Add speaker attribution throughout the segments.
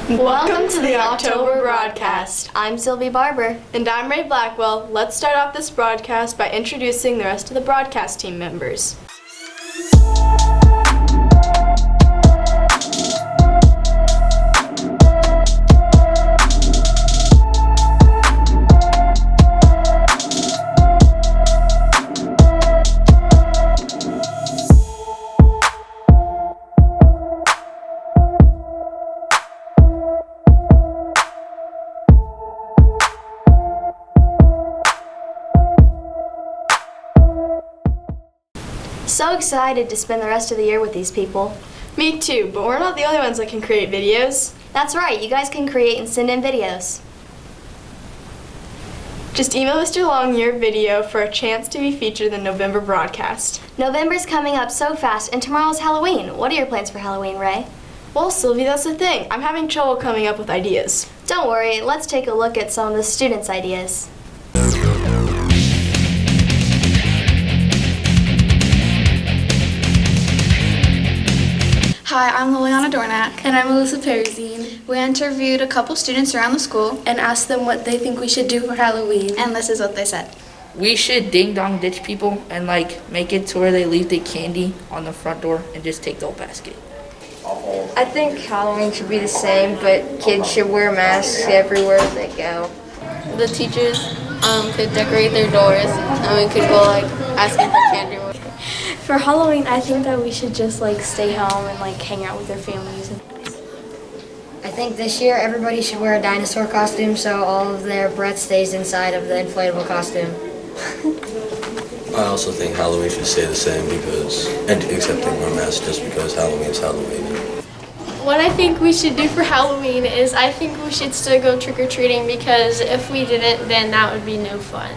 Speaker 1: Welcome to the October Broadcast.
Speaker 2: I'm Sylvie Barber.
Speaker 1: And I'm Ray Blackwell. Let's start off this broadcast by introducing the rest of the broadcast team members.
Speaker 2: So excited to spend the rest of the year with these people.
Speaker 1: Me too, but we're not the only ones that can create videos.
Speaker 2: That's right, you guys can create and send in videos.
Speaker 1: Just email Mr. Long your video for a chance to be featured in the November broadcast.
Speaker 2: November's coming up so fast, and tomorrow's Halloween. What are your plans for Halloween, Ray?
Speaker 1: Well, Sylvie, that's the thing. I'm having trouble coming up with ideas.
Speaker 2: Don't worry, let's take a look at some of the students' ideas.
Speaker 3: Hi, I'm Liliana Dornak.
Speaker 4: And I'm Alyssa Perizine.
Speaker 3: We interviewed a couple students around the school,
Speaker 4: And asked them what they think we should do for Halloween.
Speaker 3: and this is what they said.
Speaker 5: We should ding-dong ditch people and make it to where they leave the candy on the front door and just take the whole basket.
Speaker 6: I think Halloween should be the same, but kids should wear masks everywhere they go.
Speaker 4: The teachers could decorate their doors, and we could go asking for candy.
Speaker 7: For Halloween, I think that we should just stay home and hang out with our families.
Speaker 6: I think this year everybody should wear a dinosaur costume so all of their breath stays inside of the inflatable costume.
Speaker 8: I also think Halloween should stay the same except they wear masks just because Halloween's Halloween.
Speaker 9: What I think we should do for Halloween is I think we should still go trick-or-treating because if we didn't, then that would be no fun.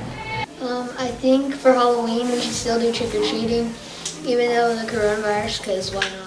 Speaker 10: I think for Halloween we should still do trick-or-treating, even though the coronavirus, because why not?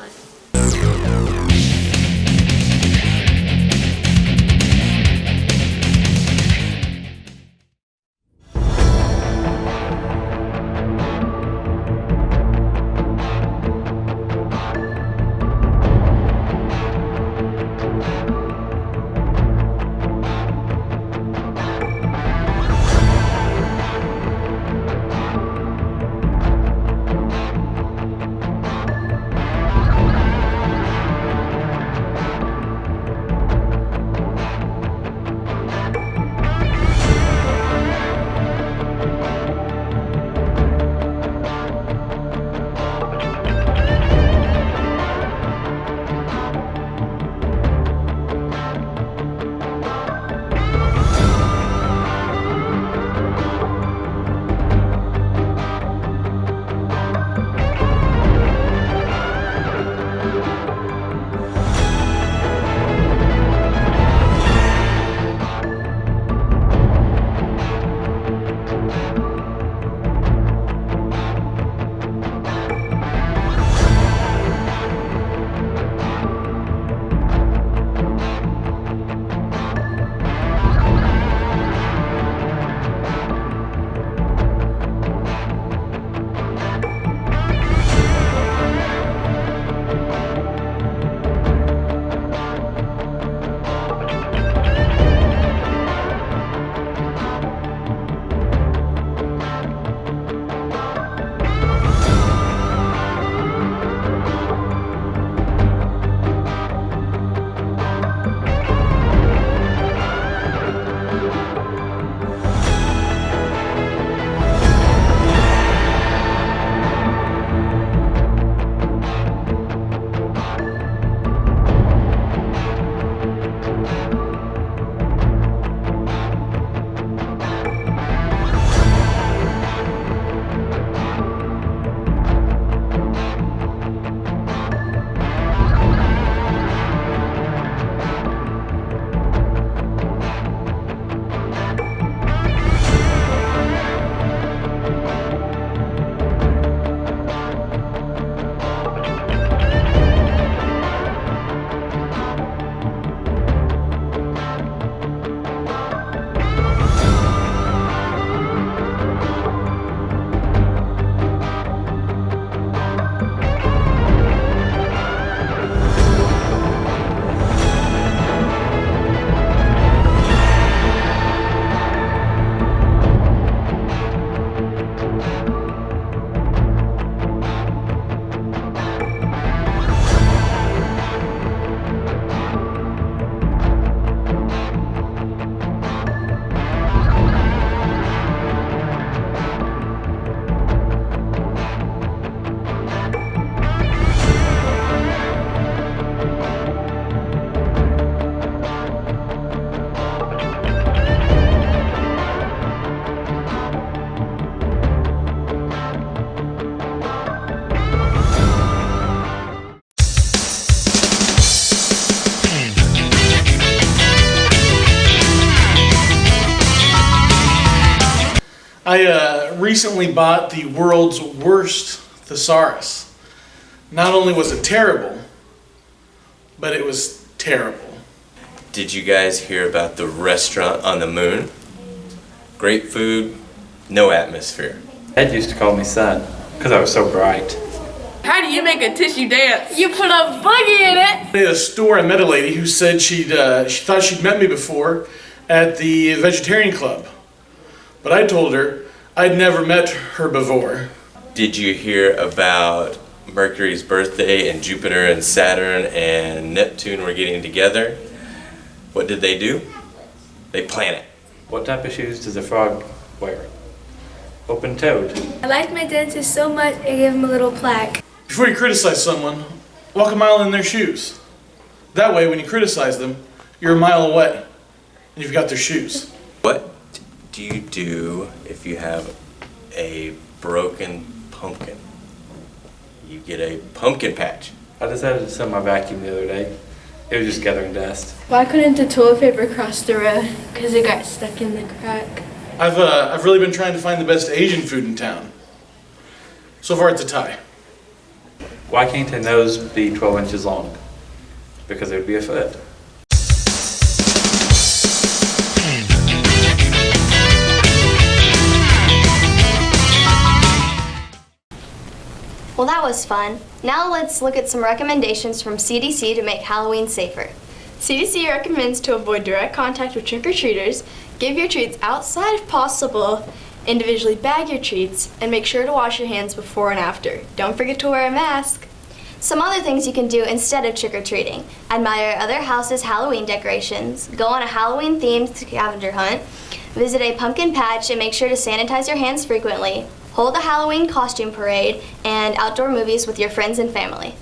Speaker 11: I recently bought the world's worst thesaurus. Not only was it terrible, but it was terrible.
Speaker 12: Did you guys hear about the restaurant on the moon? Great food, no atmosphere.
Speaker 13: Ed used to call me son because I was so bright.
Speaker 5: How do you make a tissue dance?
Speaker 9: You put a boogie in it.
Speaker 11: At a store, I met a lady who said she thought she'd met me before at the vegetarian club. But I told her I'd never met her before.
Speaker 12: Did you hear about Mercury's birthday and Jupiter and Saturn and Neptune were getting together? What did they do? They plan it.
Speaker 13: What type of shoes does a frog wear? Open-toed.
Speaker 7: I liked my dentist so much I gave him a little plaque.
Speaker 11: Before you criticize someone, walk a mile in their shoes. That way, when you criticize them, you're a mile away, and you've got their shoes.
Speaker 12: What do you do if you have a broken pumpkin? You get a pumpkin patch.
Speaker 13: I decided to sell my vacuum the other day. It was just gathering dust.
Speaker 9: Why couldn't the toilet paper cross the road? Because it got stuck in the crack.
Speaker 11: I've really been trying to find the best Asian food in town. So far, it's a tie.
Speaker 13: Why can't a nose be 12 inches long? Because it would be a foot.
Speaker 2: Well, that was fun. Now let's look at some recommendations from CDC to make Halloween safer.
Speaker 1: CDC recommends to avoid direct contact with trick-or-treaters, give your treats outside if possible, individually bag your treats, and make sure to wash your hands before and after. Don't forget to wear a mask.
Speaker 2: Some other things you can do instead of trick-or-treating. Admire other houses' Halloween decorations, go on a Halloween-themed scavenger hunt, visit a pumpkin patch, and make sure to sanitize your hands frequently, hold a Halloween costume parade, and outdoor movies with your friends and family.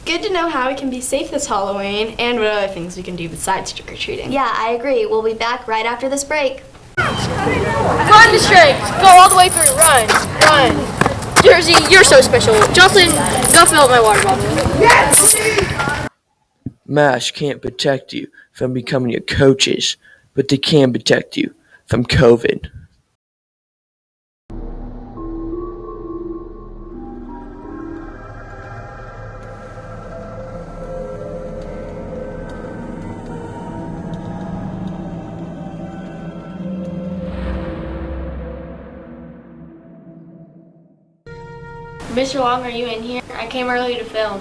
Speaker 1: Good to know how we can be safe this Halloween and what other things we can do besides trick-or-treating.
Speaker 2: Yeah, I agree. We'll be back right after this break.
Speaker 9: Run the strength. Go all the way through. Run. Run. Jersey, you're so special. Jocelyn, go fill up my water bottle.
Speaker 14: MASH can't protect you from becoming your coaches, but they can protect you from COVID.
Speaker 9: Mr. Long, are you in here? I came early to film.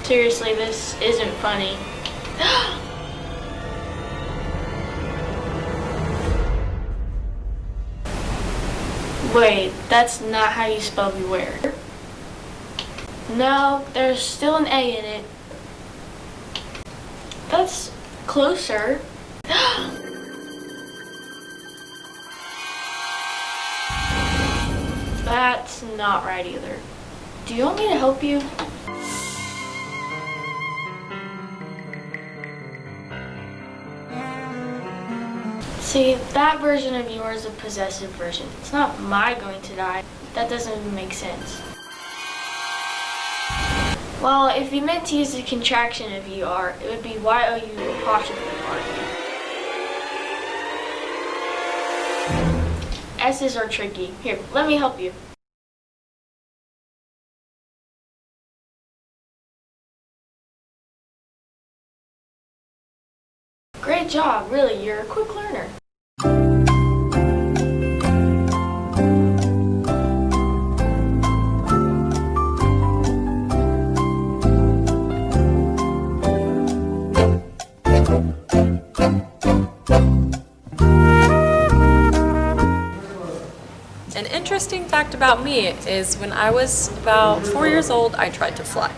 Speaker 9: Seriously, this isn't funny. Wait, that's not how you spell beware. No, there's still an A in it. That's closer. That's not right either. Do you want me to help you? See, that version of yours is a possessive version. It's not my going to die. That doesn't even make sense. Well, if you meant to use the contraction of ER, it would be YOU apostrophe R. S's are tricky. Here, let me help you. Great job, really, you're a quick learner.
Speaker 15: An interesting fact about me is when I was about 4 years old, I tried to fly.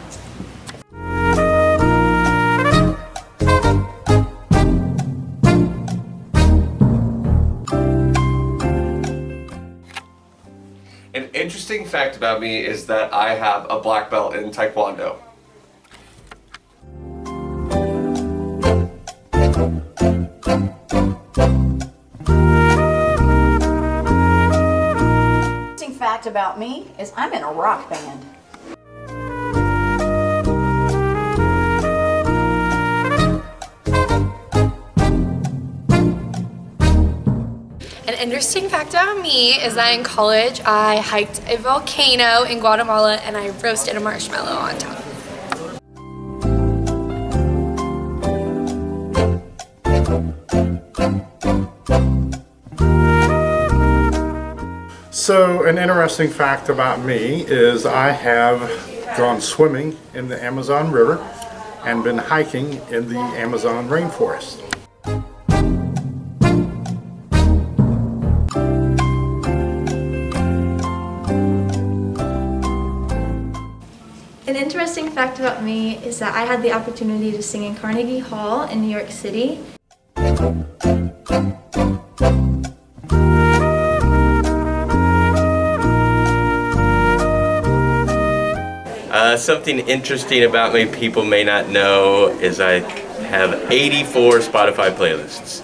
Speaker 16: An interesting fact about me is that I have a black belt in Taekwondo.
Speaker 17: Fact about me is I'm in a rock band.
Speaker 15: An
Speaker 18: interesting fact about me is that in college I hiked a volcano in Guatemala and I roasted a marshmallow on top.
Speaker 19: So an interesting fact about me is I have gone swimming in the Amazon River and been hiking in the Amazon rainforest.
Speaker 20: An interesting fact about me is that I had the opportunity to sing in Carnegie Hall in New York City.
Speaker 12: Something interesting about me people may not know is I have 84 Spotify playlists.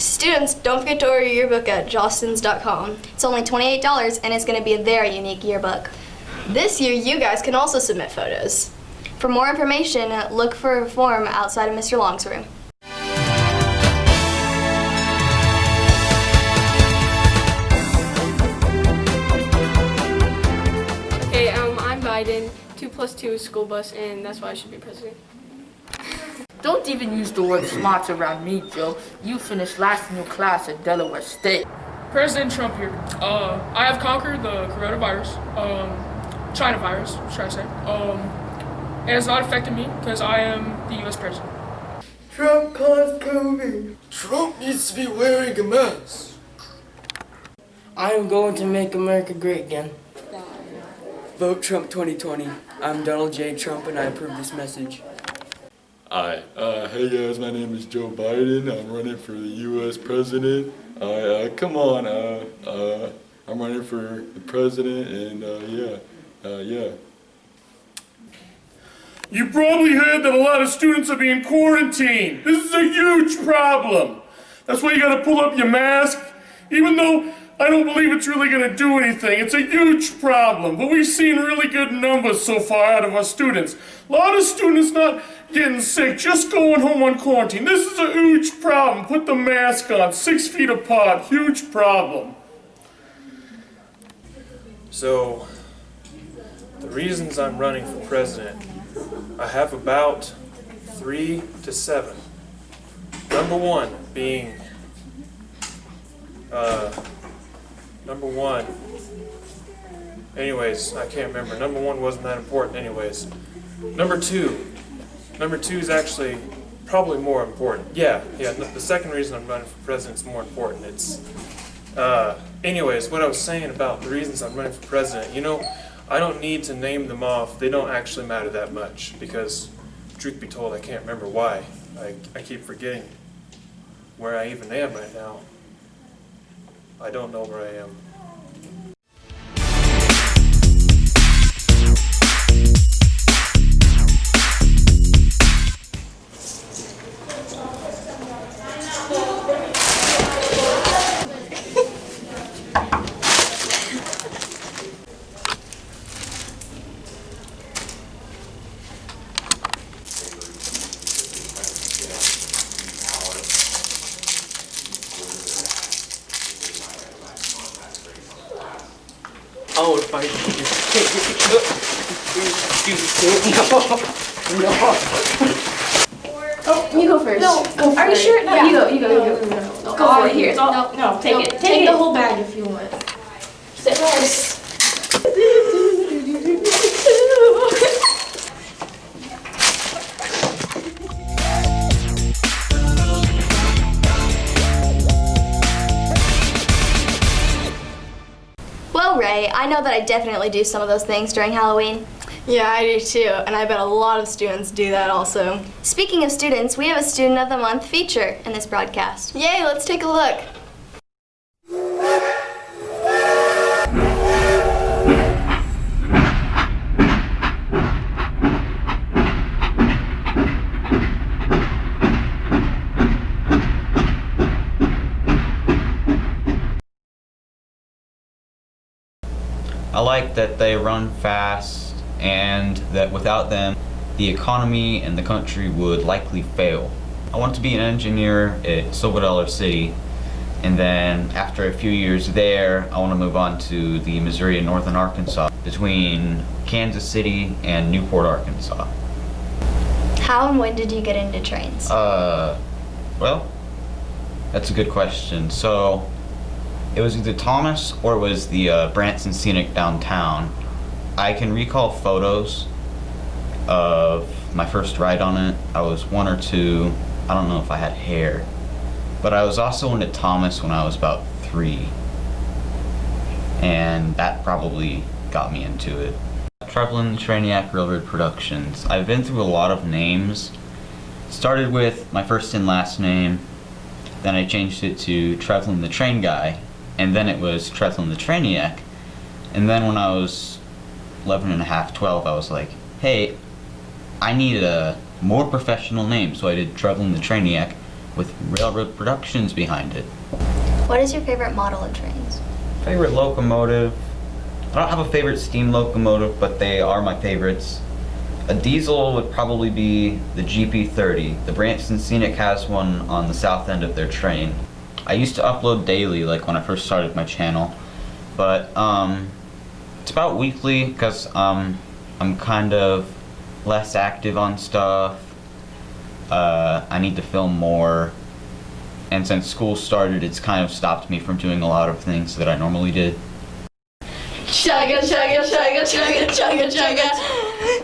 Speaker 1: Students, don't forget to order your yearbook at jostens.com.
Speaker 2: It's only $28 and it's going to be a very unique yearbook.
Speaker 1: This year, you guys can also submit photos.
Speaker 2: For more information, look for a form outside of Mr. Long's room.
Speaker 9: Hey, I'm Biden, 2 + 2 is school bus, and that's why I should be president.
Speaker 5: Don't even use the word smarts around me, Joe. You finished last in your class at Delaware State.
Speaker 21: President Trump here. I have conquered the coronavirus, China virus, should I say. It has not affected me because I am the U.S. president.
Speaker 14: Trump caused COVID. Trump needs to be wearing a mask. I am going to make America great again.
Speaker 22: Vote Trump 2020. I'm Donald J. Trump and I approve this message.
Speaker 23: Hi, hey guys, my name is Joe Biden. I'm running for the U.S. president. Come on, I'm running for the president, and yeah.
Speaker 11: You probably heard that a lot of students are being quarantined. This is a huge problem. That's why you gotta pull up your mask. Even though I don't believe it's really going to do anything. It's a huge problem, but we've seen really good numbers so far out of our students. A lot of students not getting sick, just going home on quarantine. This is a huge problem. Put the mask on, 6 feet apart, huge problem.
Speaker 3: So, the reasons I'm running for president, I have about 3 to 7. Number one being, number one, anyways, I can't remember. Number one wasn't that important anyways. Number two is actually probably more important. Yeah, the second reason I'm running for president is more important. It's, anyways, what I was saying about the reasons I'm running for president, you know, I don't need to name them off. They don't actually matter that much because, truth be told, I can't remember why. I keep forgetting where I even am right now. I don't know where I am.
Speaker 14: Oh, if I no.
Speaker 20: Oh, you go first.
Speaker 7: No, go for
Speaker 20: Are you
Speaker 7: it.
Speaker 20: sure? No,
Speaker 7: Yeah.
Speaker 20: you go.
Speaker 7: No.
Speaker 20: Go for it. Here, it's all.
Speaker 7: No,
Speaker 20: take it.
Speaker 7: Take
Speaker 20: it.
Speaker 7: the whole bag if you want.
Speaker 20: Sit close.
Speaker 2: Well, Ray, I know that I definitely do some of those things during Halloween.
Speaker 1: Yeah, I do too, and I bet a lot of students do that also.
Speaker 2: Speaking of students, we have a Student of the Month feature in this broadcast.
Speaker 1: Yay, let's take a look.
Speaker 4: I like that they run fast and that without them, the economy and the country would likely fail. I want to be an engineer at Silver Dollar City, and then after a few years there, I want to move on to the Missouri and Northern Arkansas between Kansas City and Newport, Arkansas.
Speaker 2: How and when did you get into trains?
Speaker 4: Well, that's a good question. So, it was either Thomas or it was the Branson Scenic downtown. I can recall photos of my first ride on it. I was 1 or 2. I don't know if I had hair. But I was also into Thomas when I was about 3. And that probably got me into it. Traveling Trainiac Railroad Productions. I've been through a lot of names. Started with my first and last name. Then I changed it to Traveling the Train Guy. And then it was Traveling the Trainiac. And then when I was 11 and a half, 12, I was like, hey, I need a more professional name. So I did Traveling the Trainiac with Railroad Productions behind it.
Speaker 2: What is your favorite model of trains?
Speaker 4: Favorite locomotive? I don't have a favorite steam locomotive, but they are my favorites. A diesel would probably be the GP30. The Branson Scenic has one on the south end of their train. I used to upload daily, like when I first started my channel, but it's about weekly because I'm kind of less active on stuff. I need to film more, and since school started, it's kind of stopped me from doing a lot of things that I normally did.
Speaker 1: Chugga, chugga, chugga, chugga, chugga, chugga.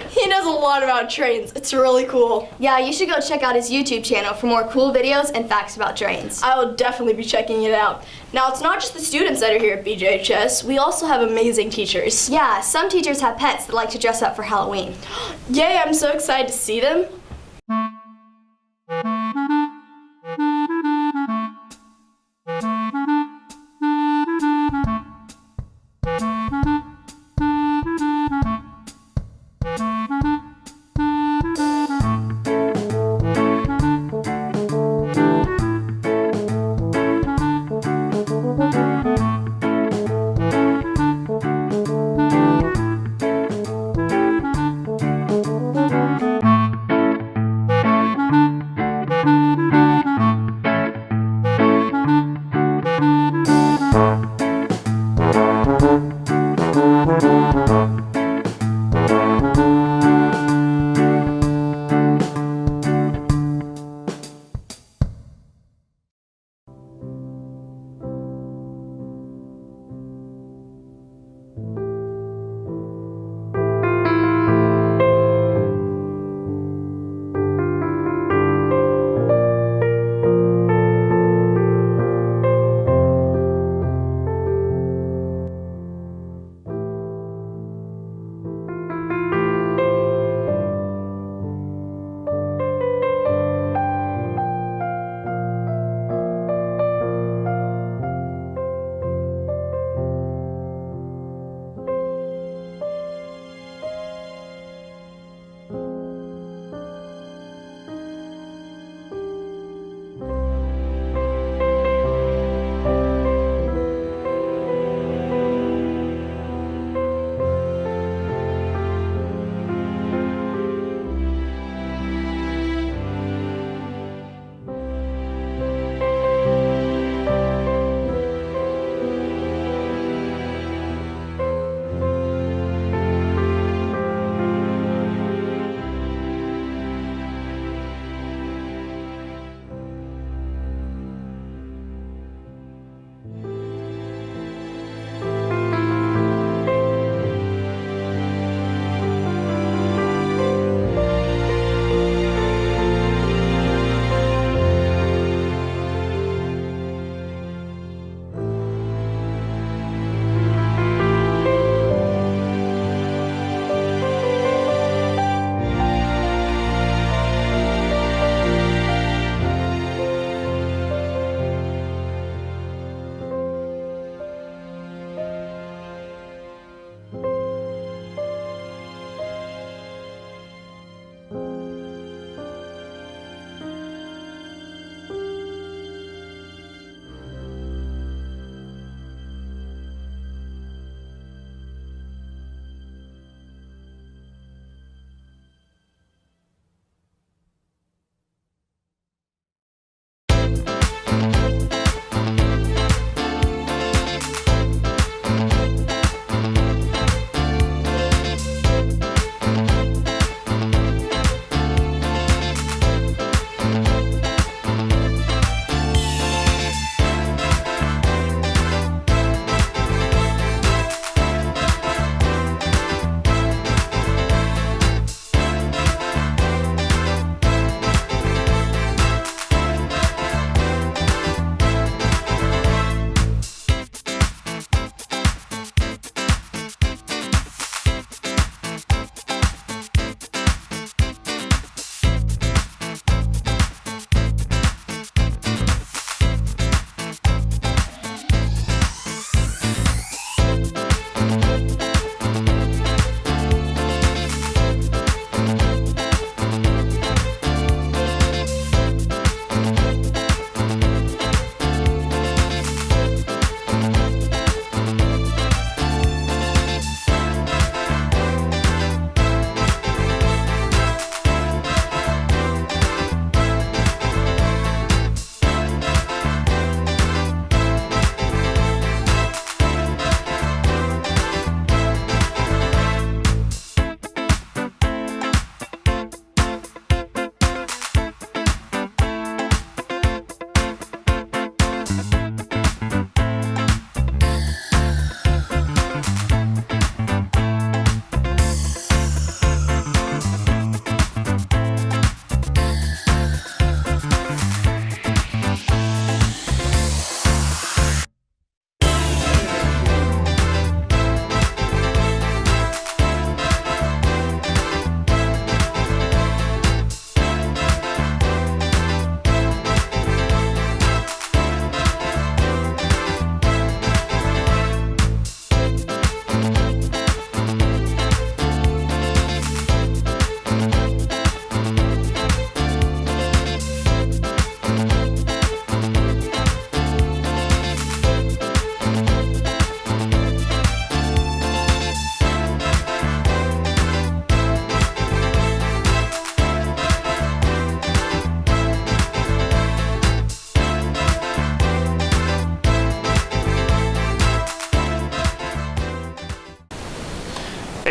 Speaker 1: He knows a lot about trains. It's really cool.
Speaker 2: Yeah, you should go check out his YouTube channel for more cool videos and facts about trains.
Speaker 1: I will definitely be checking it out. Now, it's not just the students that are here at BJHS. We also have amazing teachers.
Speaker 2: Yeah, some teachers have pets that like to dress up for Halloween.
Speaker 1: Yay, I'm so excited to see them.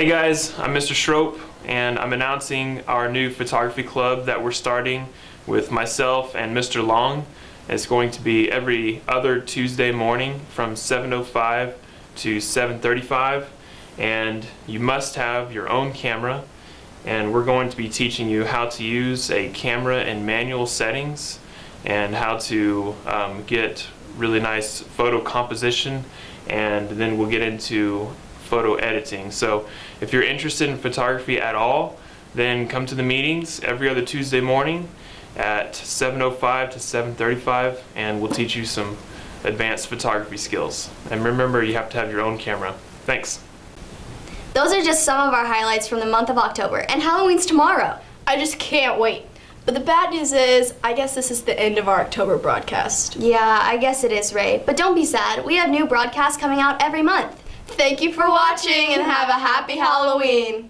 Speaker 3: Hey guys, I'm Mr. Schroep, and I'm announcing our new photography club that we're starting with myself and Mr. Long. It's going to be every other Tuesday morning from 7:05 to 7:35, and you must have your own camera, and we're going to be teaching you how to use a camera in manual settings and how to get really nice photo composition, and then we'll get into photo editing. So if you're interested in photography at all, then come to the meetings every other Tuesday morning at 7:05 to 7:35, and we'll teach you some advanced photography skills. And remember, you have to have your own camera. Thanks.
Speaker 2: Those are just some of our highlights from the month of October, and Halloween's tomorrow.
Speaker 1: I just can't wait. But the bad news is, I guess this is the end of our October broadcast.
Speaker 2: Yeah, I guess it is, Ray. But don't be sad. We have new broadcasts coming out every month.
Speaker 1: Thank you for watching and have a happy Halloween.